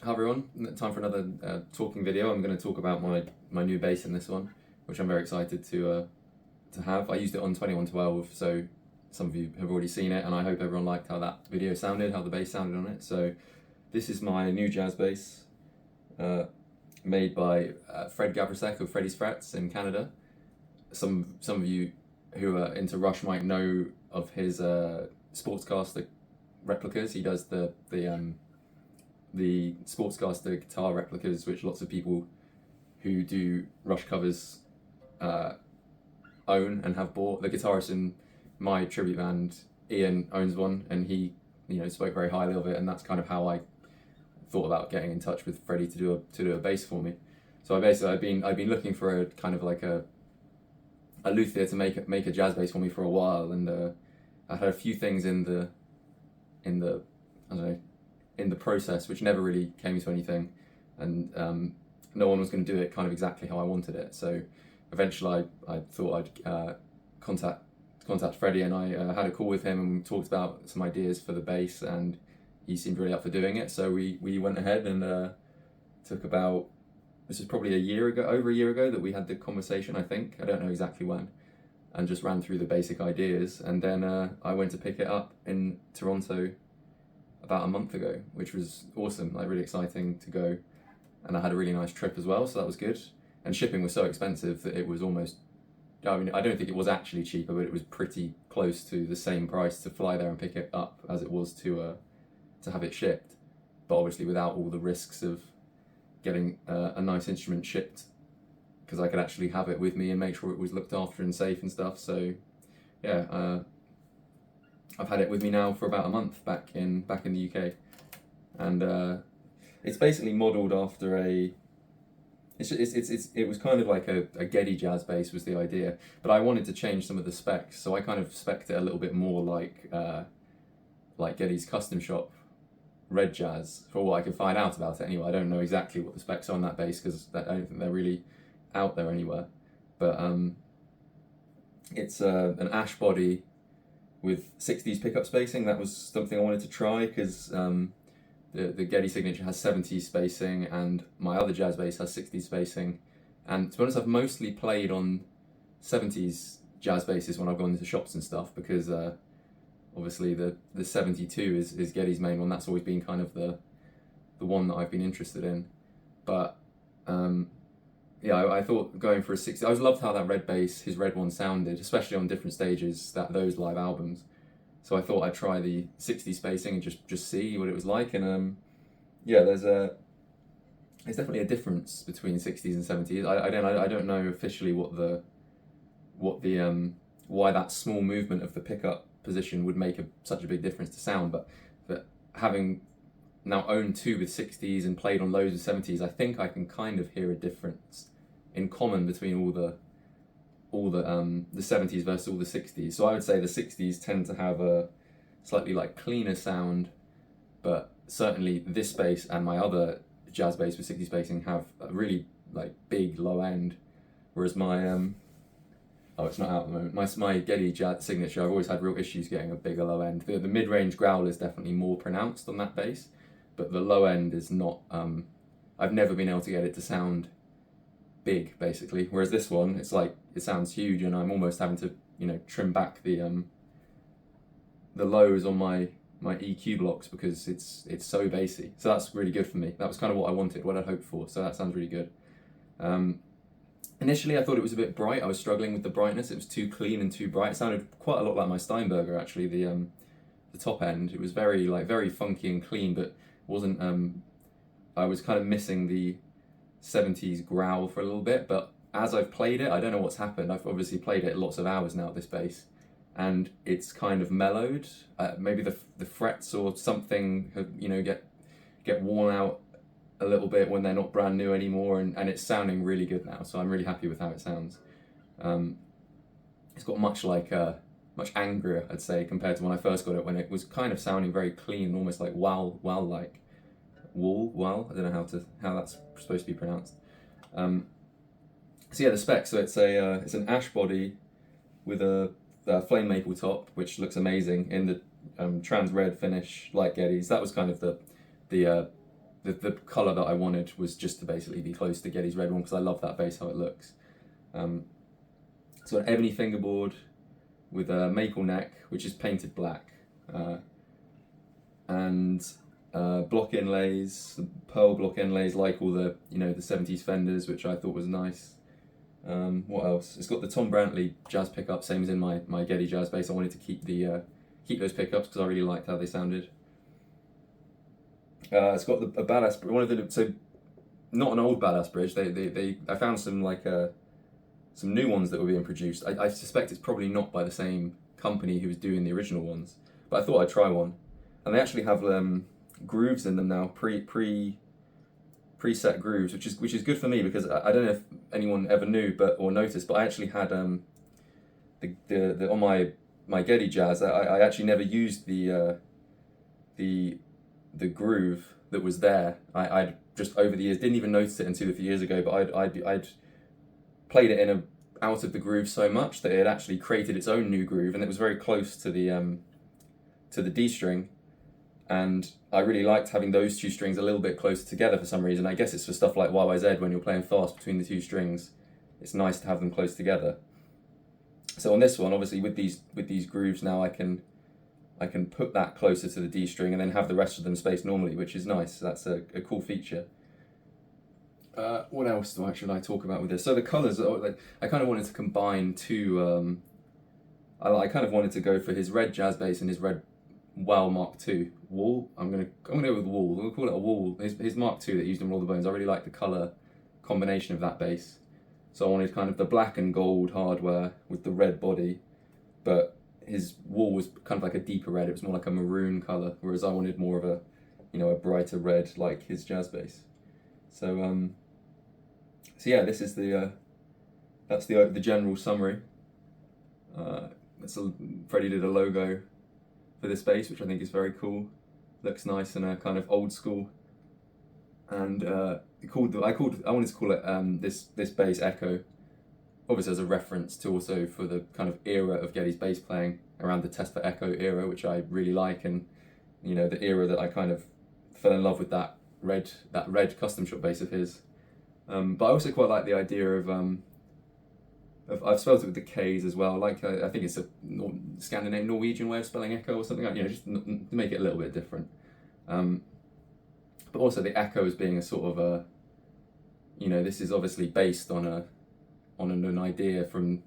Hi everyone, time for another talking video. I'm going to talk about my new bass in this one, which I'm very excited to have. I used it on 2112, so some of you have already seen it, and I hope everyone liked how that video sounded, how the bass sounded on it. So this is my new jazz bass, made by Freddy Gabrsek of Freddy's Frets in Canada. Some of you who are into Rush might know of his Sportscaster replicas. He does the Sportscaster guitar replicas, which lots of people who do Rush covers own and have bought. The guitarist in my tribute band, Ian, owns one, and he, spoke very highly of it, and that's kind of how I thought about getting in touch with Freddie to do a bass for me. So I've been looking for a kind of like a luthier to make a jazz bass for me for a while, and I had a few things in the process which never really came to anything, and no one was going to do it kind of exactly how I wanted it. So eventually I thought I'd contact Freddie, and I had a call with him and talked about some ideas for the bass, and he seemed really up for doing it. So we went ahead and took about, this is probably over a year ago that we had the conversation, I think. I don't know exactly when, and just ran through the basic ideas, and then I went to pick it up in Toronto about a month ago, which was awesome, like really exciting to go, and I had a really nice trip as well, so that was good. And shipping was so expensive that it was almost, I don't think it was actually cheaper, but it was pretty close to the same price to fly there and pick it up as it was to have it shipped, but obviously without all the risks of getting a nice instrument shipped, because I could actually have it with me and make sure it was looked after and safe and stuff. So yeah, I've had it with me now for about a month back in the UK, and it's basically modelled after it was kind of like a Geddy jazz bass was the idea, but I wanted to change some of the specs, so I kind of spec'd it a little bit more like Geddy's custom shop red jazz, for what I could find out about it anyway. I don't know exactly what the specs are on that bass, because I don't think they're really out there anywhere, but it's an ash body with 60s pickup spacing. That was something I wanted to try, because the Geddy signature has 70s spacing, and my other jazz bass has 60s spacing. And to be honest, I've mostly played on 70s jazz basses when I've gone into shops and stuff, because obviously the 72 is Geddy's main one. That's always been kind of the one that I've been interested in. But yeah, I thought going for a 60, I always loved how that red bass, his red one, sounded, especially on different stages, those live albums. So I thought I'd try the 60 spacing and just see what it was like. And yeah, there's definitely a difference between 60s and 70s. I don't know officially why that small movement of the pickup position would make such a big difference to sound, but having now owned two with 60s and played on loads of 70s, I think I can kind of hear a difference in common between all the 70s versus all the 60s. So I would say the 60s tend to have a slightly like cleaner sound, but certainly this bass and my other jazz bass with 60 spacing have a really like big low end, whereas my oh, it's not out at the moment. My Geddy jazz signature, I've always had real issues getting a bigger low end. The mid-range growl is definitely more pronounced on that bass, but the low end is not. I've never been able to get it to sound big, basically. Whereas this one, it's like it sounds huge, and I'm almost having to trim back the lows on my EQ blocks, because it's so bassy. So that's really good for me. That was kind of what I wanted, what I'd hoped for. So that sounds really good. Initially, I thought it was a bit bright. I was struggling with the brightness. It was too clean and too bright. It sounded quite a lot like my Steinberger, actually. The top end, it was very funky and clean, but wasn't. I was kind of missing the 70s growl for a little bit. But as I've played it, I don't know what's happened. I've obviously played it lots of hours now, this bass, and it's kind of mellowed. Maybe the frets or something have, get worn out a little bit when they're not brand new anymore, and it's sounding really good now, so I'm really happy with how it sounds. It's got much angrier, I'd say, compared to when I first got it, when it was kind of sounding very clean, almost like wow, I don't know how that's supposed to be pronounced. So yeah, the specs, so it's an ash body with a flame maple top, which looks amazing in the trans red finish like Geddy's. That was kind of the the colour that I wanted was just to basically be close to Geddy's red one, because I love that bass, how it looks. So an ebony fingerboard with a maple neck, which is painted black, and block inlays, pearl block inlays, like all the the 70s Fenders, which I thought was nice. What else? It's got the Tom Brantley jazz pickup, same as in my Geddy jazz bass. I wanted to keep those pickups because I really liked how they sounded. It's got a badass, so not an old badass bridge. I found some some new ones that were being produced. I suspect it's probably not by the same company who was doing the original ones, but I thought I'd try one. And they actually have grooves in them now, preset grooves, which is good for me, because I don't know if anyone ever knew or noticed, but I actually had on my Geddy jazz, I actually never used the groove that was there. I'd just over the years didn't even notice it until a few years ago, but I'd played it out of the groove so much that it had actually created its own new groove, and it was very close to the D string, and I really liked having those two strings a little bit closer together for some reason. I guess it's for stuff like YYZ, when you're playing fast between the two strings, it's nice to have them close together. So on this one, obviously with these grooves now, I can put that closer to the D string and then have the rest of them spaced normally, which is nice. That's a cool feature. What else should I talk about with this? So the colours, I kind of wanted to combine two. I kind of wanted to go for his red jazz bass and his red Wow Mark II Wall. I'm gonna go with Wall. We'll call it a Wall. His Mark II that he used in Roll the Bones. I really like the colour combination of that bass. So I wanted kind of the black and gold hardware with the red body, but his Wall was kind of like a deeper red. It was more like a maroon colour, whereas I wanted more of a a brighter red like his jazz bass. So yeah, this is that's the general summary. Freddie did a logo for this bass, which I think is very cool. Looks nice and kind of old school. And I wanted to call it this bass Ekko, obviously as a reference to also for the kind of era of Geddy's bass playing around the Test for Ekko era, which I really like, and the era that I kind of fell in love with that red custom shop bass of his. But I also quite like the idea of I've spelled it with the K's as well. Like I think it's a Scandinavian Norwegian way of spelling Ekko or something like just to make it a little bit different. But also the Ekko as being a sort of a this is obviously based on an idea from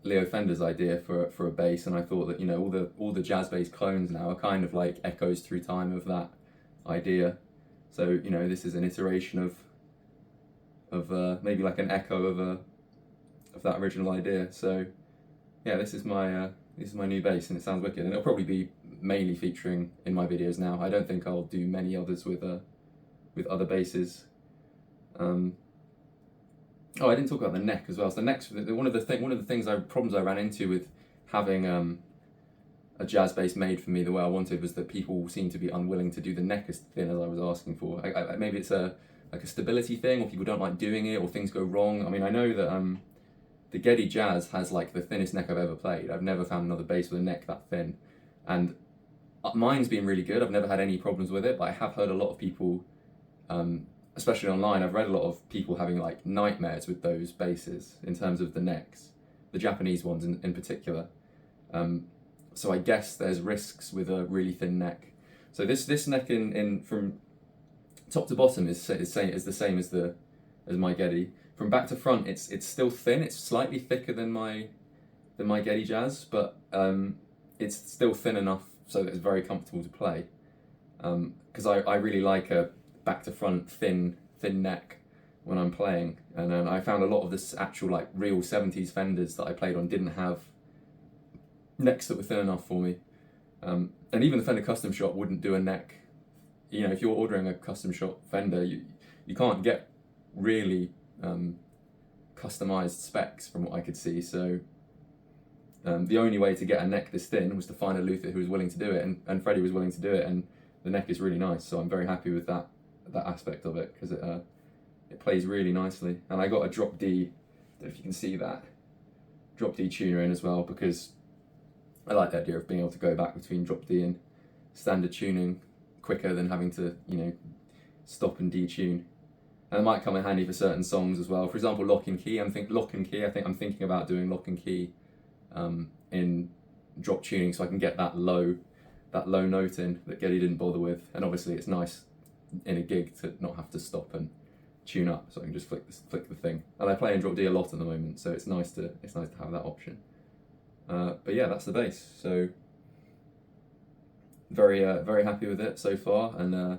Leo Fender's idea for a bass, and I thought that all the jazz bass clones now are kind of like echoes through time of that idea. So this is an iteration of maybe like an echo of that original idea. So yeah, this is my new bass, and it sounds wicked, and it'll probably be mainly featuring in my videos now. I don't think I'll do many others with other basses. I didn't talk about the neck as well. So the neck's one of the problems I ran into with having a jazz bass made for me the way I wanted was that people seem to be unwilling to do the neck as thin as I was asking for. Maybe it's a stability thing, or people don't like doing it, or things go wrong. I mean, I know that the Geddy Jazz has like the thinnest neck I've ever played. I've never found another bass with a neck that thin, and mine's been really good. I've never had any problems with it, but I have heard a lot of people, especially online, I've read a lot of people having like nightmares with those basses in terms of the necks, the Japanese ones in particular. So I guess there's risks with a really thin neck. So this neck in from top to bottom is the same as my Geddy. From back to front, it's still thin. It's slightly thicker than my Geddy Jazz, but it's still thin enough so that it's very comfortable to play. Because I really like a back to front thin neck when I'm playing, and I found a lot of this actual like real 70s Fenders that I played on didn't have necks that were thin enough for me, and even the Fender Custom Shop wouldn't do a neck. If you're ordering a custom shop Fender, you can't get really customized specs from what I could see. So the only way to get a neck this thin was to find a luthier who was willing to do it, and Freddie was willing to do it, and the neck is really nice. So I'm very happy with that aspect of it, because it plays really nicely. And I got a drop D, I don't know if you can see that, drop D tuner in as well, because I like the idea of being able to go back between drop D and standard tuning quicker than having to, you know, stop and detune. And it might come in handy for certain songs as well. For example, lock and key. I think I'm thinking about doing lock and key in drop tuning, so I can get that low note in that Geddy didn't bother with. And obviously, it's nice in a gig to not have to stop and tune up, so I can just flick the thing. And I play in drop D a lot at the moment, so it's nice to have that option. But yeah, that's the bass. So very happy with it so far, and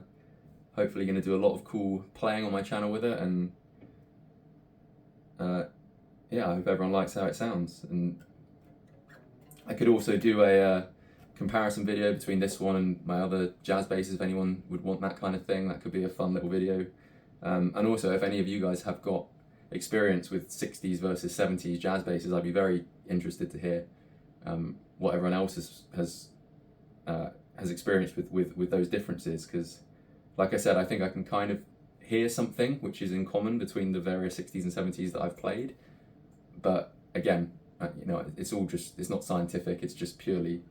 hopefully going to do a lot of cool playing on my channel with it. And yeah, I hope everyone likes how it sounds. And I could also do a comparison video between this one and my other jazz basses if anyone would want that kind of thing. That could be a fun little video. And also, if any of you guys have got experience with 60s versus 70s jazz basses, I'd be very interested to hear what everyone else has experienced with those differences. Because, like I said, I think I can kind of hear something which is in common between the various 60s and 70s that I've played. But again, you know, it's not scientific. It's just purely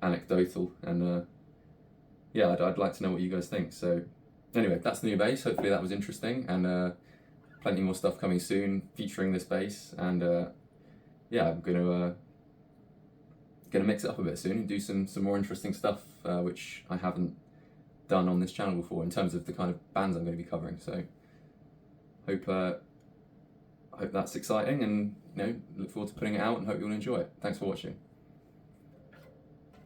anecdotal. And yeah, I'd like to know what you guys think. So anyway, that's the new bass. Hopefully that was interesting, and plenty more stuff coming soon featuring this bass. And yeah, I'm gonna mix it up a bit soon and do some more interesting stuff which I haven't done on this channel before in terms of the kind of bands I'm going to be covering. So hope that's exciting, and you know, look forward to putting it out and hope you'll enjoy it. Thanks for watching.